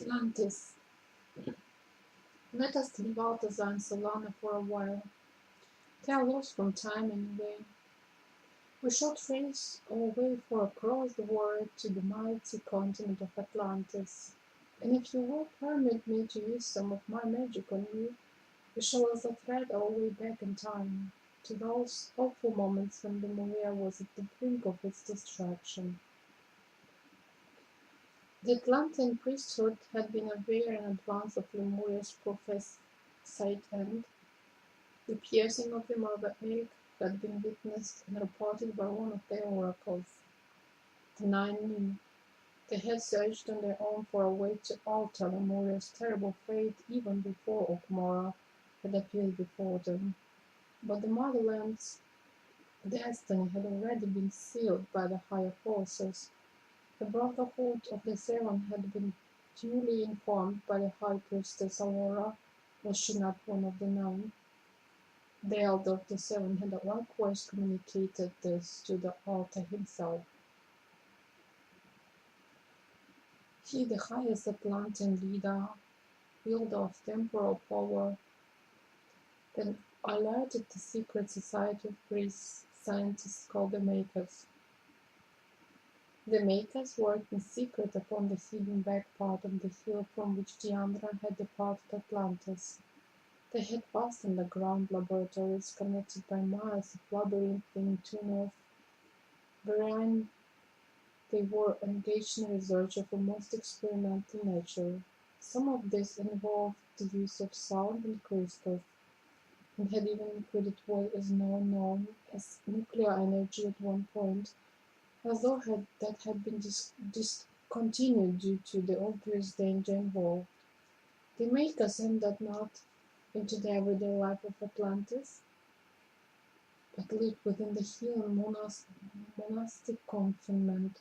Atlantis. Let us leave Altazar and Solana for a while. They are lost from time anyway. We shall trace our way for across the world to the mighty continent of Atlantis. And if you will permit me to use some of my magic on you, we shall also thread our way back in time, to those awful moments when the Moria was at the brink of its destruction. The Atlantean priesthood had been aware in advance of Lemuria's prophesied end. The piercing of the mother egg had been witnessed and reported by one of their oracles. The nine knew. They had searched on their own for a way to alter Lemuria's terrible fate even before Okmora had appeared before them. But the motherland's destiny had already been sealed by the higher forces. The Brotherhood of the Seven had been duly informed by the High Priestess Aurora, was she not one of the nine? The Elder of the Seven had likewise communicated this to the Altar himself. He, the highest Atlantean leader, wielder of temporal power, then alerted the secret society of priests, scientists called the Makers. The Makers worked in secret upon the hidden back part of the hill from which Diandra had departed Atlantis. They had vast underground laboratories connected by miles of labyrinthine tunnels, wherein they were engaged in research of a most experimental nature. Some of this involved the use of sound and crystals, and had even included what is now known as nuclear energy at one point, although that had been discontinued due to the obvious danger involved. The Makers entered not into the everyday life of Atlantis, but lived within the hill and monastic confinement.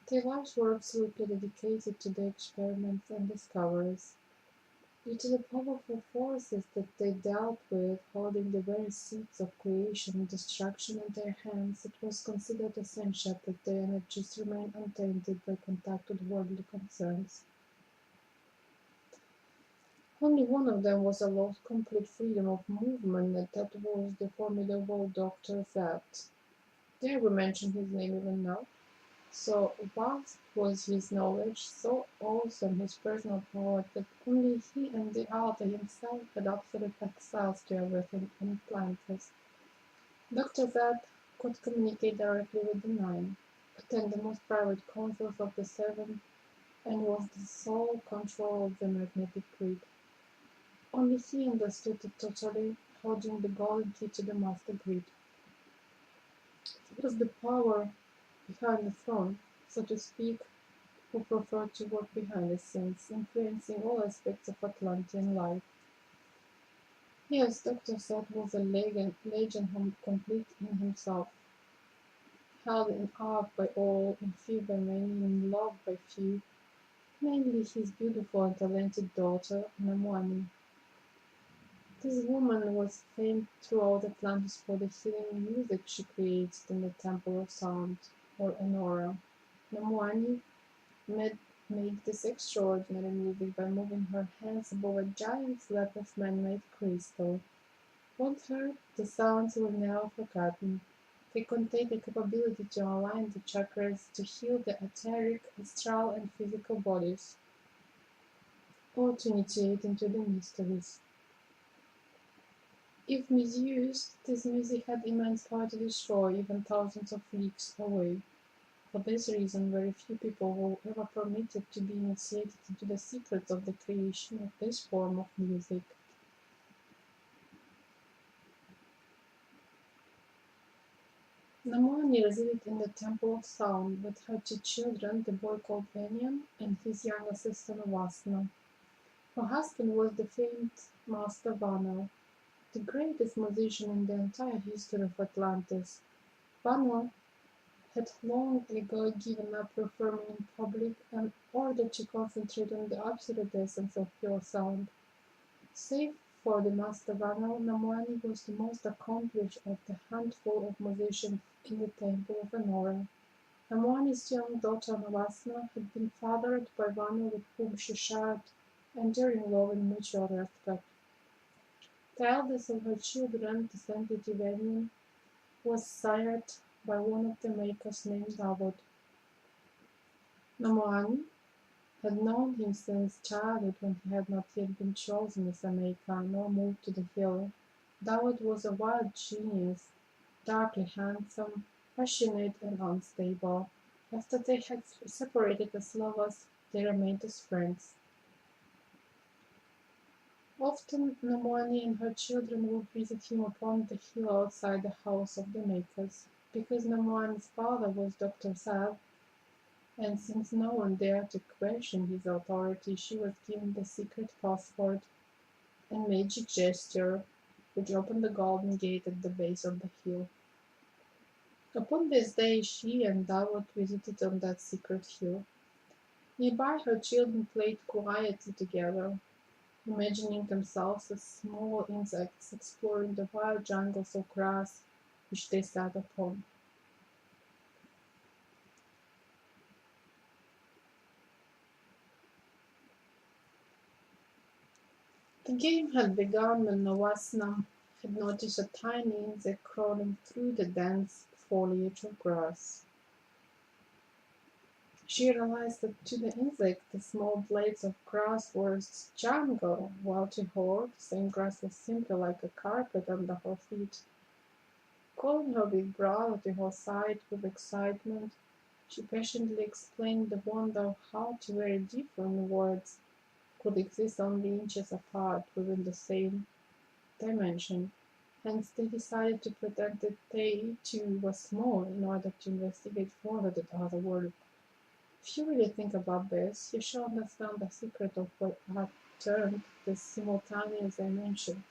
Their lives were absolutely dedicated to their experiments and discoveries. Due to the powerful forces that they dealt with, holding the very seeds of creation and destruction in their hands, it was considered essential that their energies remain untainted by contact with worldly concerns. Only one of them was allowed complete freedom of movement, and that was the formidable Dr. Zed. Dare we mention his name even now? So vast was his knowledge, so awesome his personal power, that only he and the author himself had absolute access to everything in Atlantis. Dr. Zed could communicate directly with the Nine, attend the most private councils of the Seven, and was the sole control of the magnetic grid. Only he understood it totally, holding the golden key to the master grid. It was the power behind the throne, so to speak, who preferred to work behind the scenes, influencing all aspects of Atlantean life. Yes, Dr. Seth was a legend complete in himself, held in awe by all, in fear by many, and loved by few, mainly his beautiful and talented daughter, Namwani. This woman was famed throughout Atlantis for the healing music she created in the Temple of Sound, or Enora. Namwani made this extraordinary music by moving her hands above a giant slab of man-made crystal. Once heard, the sounds were never forgotten. They contained the capability to align the chakras to heal the etheric, astral, and physical bodies, or to initiate into the mysteries. If misused, this music had immense power to destroy even thousands of leagues away. For this reason, very few people were ever permitted to be initiated into the secrets of the creation of this form of music. Namwani resided in the Temple of Sound with her two children, the boy called Venian and his younger sister Vasna. Her husband was the famed Master Vana, the greatest musician in the entire history of Atlantis. Vana had long ago given up performing in public in order to concentrate on the absolute essence of pure sound. Save for the Master Vana, Namwani was the most accomplished of the handful of musicians in the Temple of Enora. Hermione's young daughter Navasna had been fathered by one with whom she shared enduring love and mutual respect. The eldest of her children, the sensitive Evelyn, was sired by one of the makers named Davod. Hermione had known him since childhood when he had not yet been chosen as a maker nor moved to the hill. Davod was a wild genius, darkly handsome, passionate and unstable. After they had separated as lovers, they remained as friends. Often Hermione and her children would visit him upon the hill outside the house of the makers. Because Hermione's father was Dr. Zab, and since no one dared to question his authority, she was given the secret password and magic gesture which opened the golden gate at the base of the hill. Upon this day she and Davot visited on that secret hill. Nearby her children played quietly together, imagining themselves as small insects exploring the wild jungles of grass which they sat upon. The game had begun when Navasna had noticed a tiny insect crawling through the dense foliage of grass. She realized that to the insect the small blades of grass were jungle, while to her the same grass was simply like a carpet under her feet. Calling her big brother to her side with excitement, she patiently explained the wonder of how two very different worlds could exist only inches apart within the same dimension. Hence they decided to pretend that they too were small in order to investigate further that other world. If you really think about this, you shall understand the secret of what art termed the simultaneous dimension.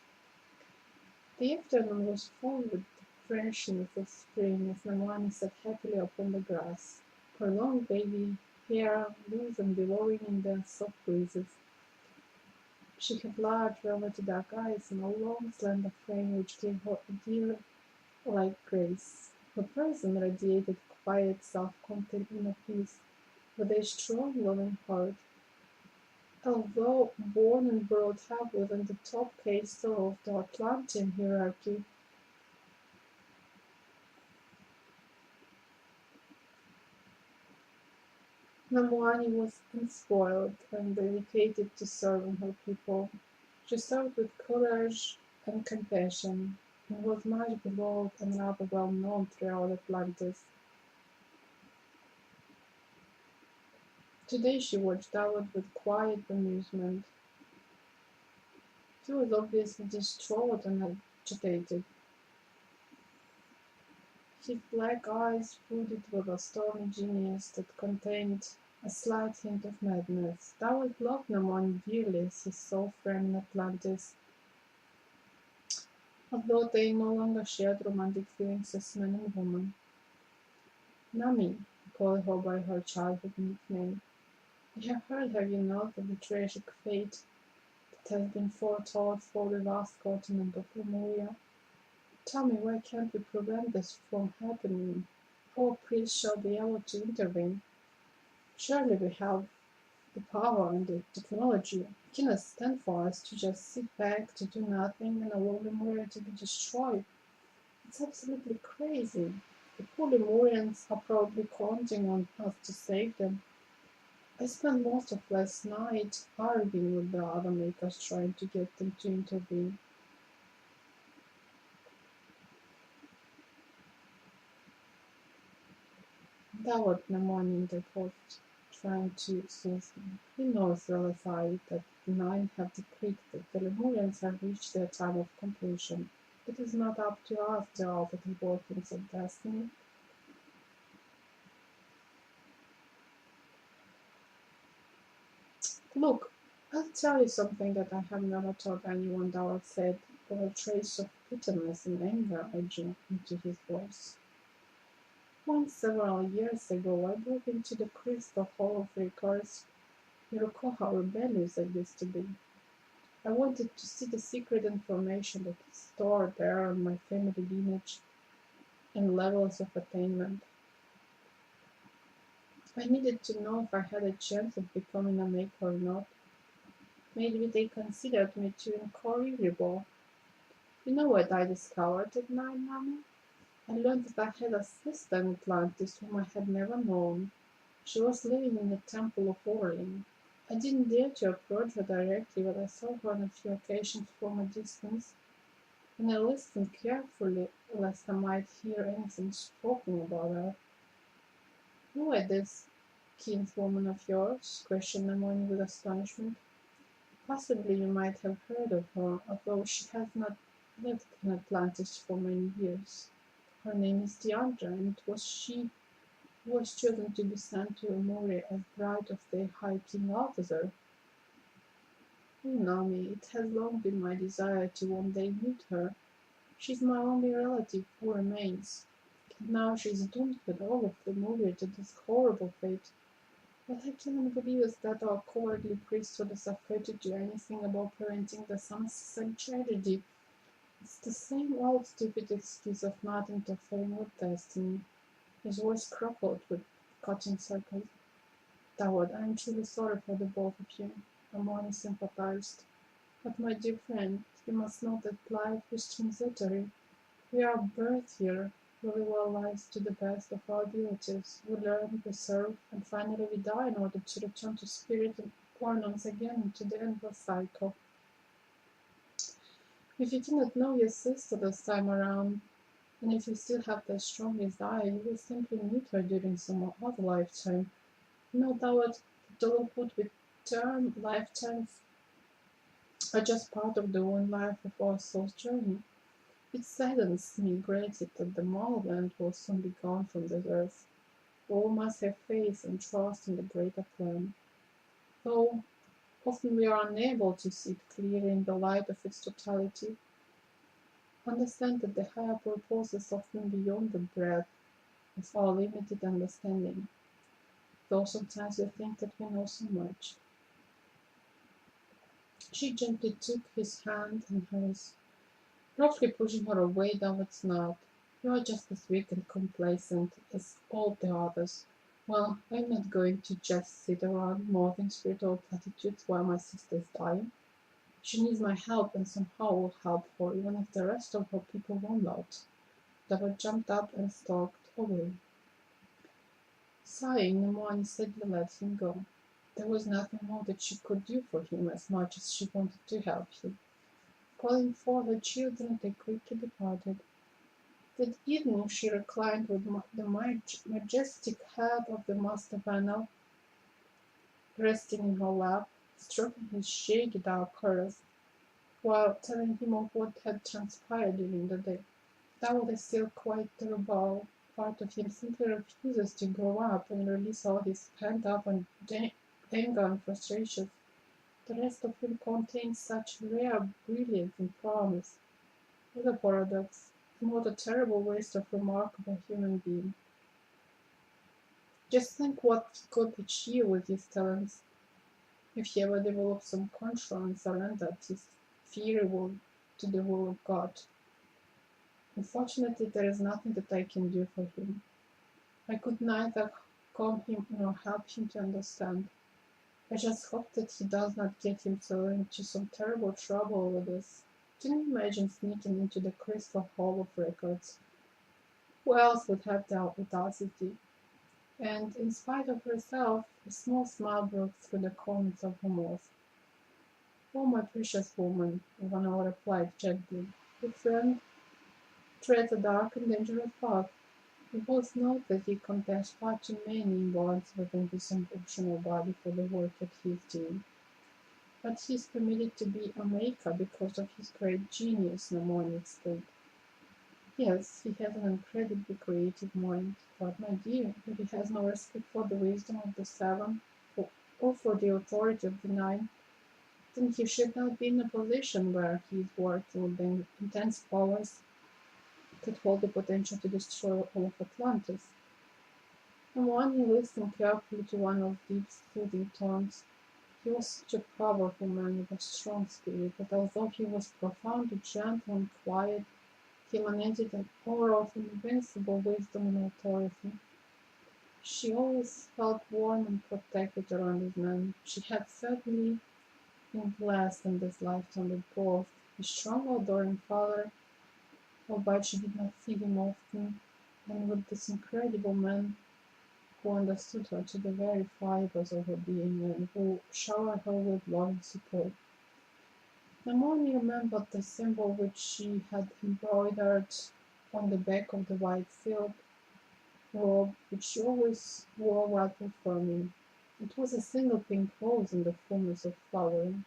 The afternoon was full with the freshness of spring as Hermione sat happily upon the grass, her long wavy hair loose and billowing in the soft breezes. She had large velvety dark eyes and a long slender frame which gave her a deer-like grace. Her person radiated quiet self-contained inner peace with a strong loving heart. Although born and brought up within the top caste of the Atlantean hierarchy, Namoani was unspoiled and dedicated to serving her people. She served with courage and compassion, and was much beloved and rather well known throughout Atlantis. Today she watched David with quiet amusement. He was obviously distraught and agitated, his black eyes flooded with a stormy genius that contained a slight hint of madness. David loved Namon dearly as his sole friend in Atlantis, although they no longer shared romantic feelings as man and woman. Nami, he called her by her childhood nickname. Have you noted the tragic fate that has been foretold for the vast continent of Lemuria? Tell me, why can't we prevent this from happening? Our priests shall be able to intervene. Surely we have the power and the technology. It cannot stand for us to just sit back, to do nothing, and allow Lemuria to be destroyed. It's absolutely crazy. The poor Lemurians are probably counting on us to save them. I spent most of last night arguing with the other makers trying to get them to intervene. Dawat Namon interposed, trying to soothe him. He knows well as I that the Nine have decreed that the Lemurians have reached their time of completion. It is not up to us to alter the workings of destiny. Look, I'll tell you something that I have never told anyone, Dawat said, with a trace of bitterness and anger edging into his voice. Once, several years ago, I broke into the crystal hall of records. You recall how rebellious I used to be. I wanted to see the secret information that is stored there on my family lineage and levels of attainment. I needed to know if I had a chance of becoming a maker or not. Maybe they considered me too incorrigible. You know what I discovered at night, Mommy? I learned that I had a sister in Atlantis whom I had never known. She was living in the Temple of Orlin. I didn't dare to approach her directly, but I saw her on a few occasions from a distance, and I listened carefully lest I might hear anything spoken about her. "Who is this kinswoman of yours?" questioned Hermione with astonishment. "Possibly you might have heard of her, although she has not lived in Atlantis for many years. Her name is Deandra, and it was she who was chosen to be sent to Amoria as bride of the High King Altazar. Oh, Nami, it has long been my desire to one day meet her. She's my only relative who remains, and now she's doomed with all of the Amoria to this horrible fate. What I cannot believe is that our cowardly priesthood is afraid to do anything about preventing the unnecessary tragedy. It's the same old stupid excuse of not interfering with destiny." His voice crackled with cutting sarcasm. "Dawad, I am truly sorry for the both of you," Hermione sympathized. "But my dear friend, you must know that life is transitory. We are birthed here, we live our lives to the best of our abilities, we learn, we serve, and finally we die in order to return to spirit and once again into the endless cycle. If you did not know your sister this time around, and if you still have that strong desire, you will simply meet her during some other lifetime. No doubt those would be term lifetimes are just part of the one life of our soul's journey. It saddens me greatly that the malevolent will soon be gone from this earth. All must have faith and trust in the greater plan. Though often we are unable to see it clearly in the light of its totality, understand that the higher purpose is often beyond the breadth of our limited understanding, though sometimes we think that we know so much." She gently took his hand in hers, roughly pushing her away down its knob. "You are just as weak and complacent as all the others. Well, I'm not going to just sit around mouthing spiritual platitudes while my sister is dying. She needs my help, and somehow I'll help her, even if the rest of her people won't out." Dava jumped up and stalked away. Sighing, Hermione sadly let him go. There was nothing more that she could do for him, as much as she wanted to help him. Calling for her children, they quickly departed. That evening she reclined with the majestic head of the Master Vanel resting in her lap, stroking his shaggy dark curls, while telling him of what had transpired during the day. Though the still quite terrible part of him simply refuses to grow up and release all his pent-up and anger and frustrations, the rest of him contains such rare brilliance and promise. What a paradox, and what a terrible waste of remarkable human being. Just think what he could achieve with his talents if he ever developed some control and surrendered his free will to the will of God. Unfortunately, there is nothing that I can do for him. I could neither calm him nor help him to understand. I just hope that he does not get himself into some terrible trouble over this. Can you imagine sneaking into the crystal hall of records? Who else would have the audacity? And in spite of herself, a small smile broke through the corners of her mouth. "Oh, my precious woman," Ivanova replied gently, "your friend treads a dark and dangerous path. We both know that he contains far too many imbalance within his emotional body for the work that he is doing. But he is permitted to be a maker because of his great genius," Namoni explained. "Yes, he has an incredibly creative mind, but, my dear, if he has no respect for the wisdom of the seven, or for the authority of the nine, then he should not be in a position where he is working with the intense powers that hold the potential to destroy all of Atlantis." And when he listened carefully to one of deep, soothing tones. He was such a powerful man with a strong spirit, that although he was profoundly gentle and quiet, he emanated an aura of invincible wisdom and authority. She always felt warm and protected around his man. She had certainly been blessed in this lifetime with both a strong, adoring father, albeit she did not see him often, and with this incredible man who understood her to the very fibers of her being and who showered her with love and support. Hermione remembered the symbol which she had embroidered on the back of the white silk robe which she always wore while performing. It was a single pink rose in the fullness of flowering.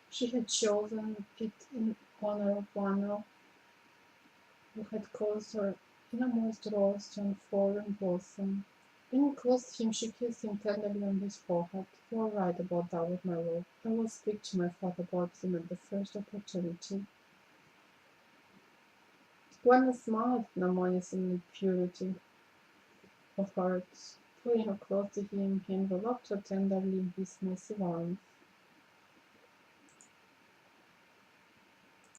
She had chosen it in honor of one who had caused her innermost rose to unfold and blossom. Being close to him, she kissed him tenderly on his forehead. "You are right about that with my lord. I will speak to my father about him at the first opportunity." Gwen smiled at Harmonious in the purity of heart. Pulling her close to him, he enveloped her tenderly in his massive arms.